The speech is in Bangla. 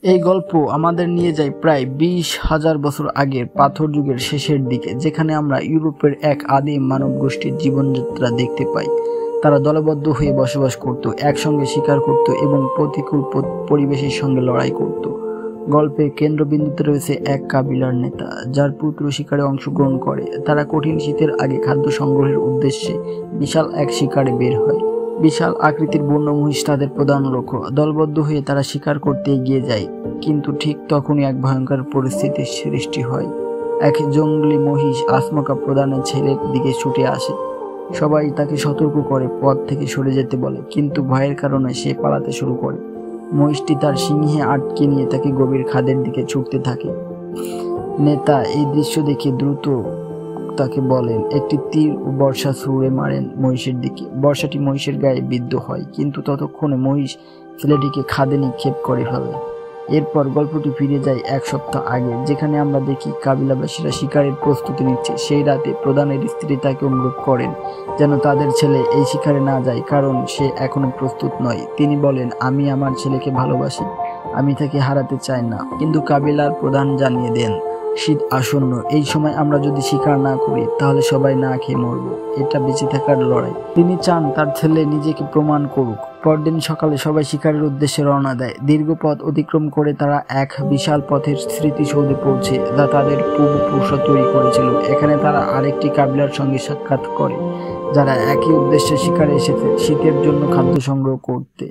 এই গল্প আমাদের নিয়ে যায় প্রায় 20,000 বছর আগের পাথর যুগের শেষের দিকে, যেখানে আমরা ইউরোপের এক আদিম মানব গোষ্ঠীর জীবনযাত্রা দেখতে পাই। তারা দলবদ্ধ হয়ে বসবাস করত, একসঙ্গে শিকার করত এবং প্রতিকূল পরিবেশের সঙ্গে লড়াই করত। গল্পের কেন্দ্রবিন্দুতে রয়েছে এক কাবিলার নেতা, যার পুত্র শিকারে অংশগ্রহণ করে। তারা কঠিন শীতের আগে খাদ্য সংগ্রহের উদ্দেশ্যে বিশাল এক শিকারে বের হয়। বিশাল আকৃতির বন্য মহিষ তাদের প্রধান লক্ষ্য। দলবদ্ধ হয়ে তারা শিকার করতে এগিয়ে যায়, কিন্তু ঠিক তখনই এক ভয়ঙ্কর পরিস্থিতির সৃষ্টি হয়। এক জঙ্গলি মহিষ আসমকা প্রধানের ছেলের দিকে ছুটে আসে। সবাই তাকে সতর্ক করে, পথ থেকে সরে যেতে বলে, কিন্তু ভয়ের কারণে সে পালাতে শুরু করে। মহিষটি তার সিংহে আটকে নিয়ে তাকে গভীর খাদের দিকে ছুটতে থাকে। নেতা এই দৃশ্য দেখে দ্রুত তাকে বলেন একটি তীর ও বর্ষা ছুঁড়ে মারেন মহিষের দিকে। বর্ষাটি মহিষের গায়ে বিদ্ধ হয়, কিন্তু ততক্ষণে মহিষ ছেলেটিকে খাদে নিক্ষেপ করে ফেলে। এরপর গল্পটি ফিরে যায় 1 সপ্তাহ আগে, যেখানে আমরা দেখি কাবিলাবাসীরা শিকারের প্রস্তুতি নিচ্ছে। সেই রাতে প্রধানের স্ত্রী তাকে অনুরোধ করেন যেন তাদের ছেলে এই শিকারে না যায়, কারণ সে এখনো প্রস্তুত নয়। তিনি বলেন, আমি আমার ছেলেকে ভালোবাসি, আমি তাকে হারাতে চাই না। কিন্তু কাবিলার প্রধান জানিয়ে দেন, শীত আসন্ন, এই সময় আমরা যদি শিকার না করি তাহলে সবাই না খেয়ে মরব। এটা বেঁচে থাকার লড়াই। তিনি চান তার ছেলে নিজেকে প্রমাণ করুক। পরদিন সকালে সবাই শিকারের উদ্দেশ্যে রওনা দেয়। দীর্ঘ পথ অতিক্রম করে তারা এক বিশাল পথের স্মৃতিসৌধে পৌঁছে, যা তাদের পূর্বপুরুষরা তৈরি করেছিল। এখানে তারা আরেকটি কাবিলার সঙ্গে সাক্ষাৎ করে, যারা একই উদ্দেশ্যে শিকারে এসেছে, শীতের জন্য খাদ্য সংগ্রহ করতে।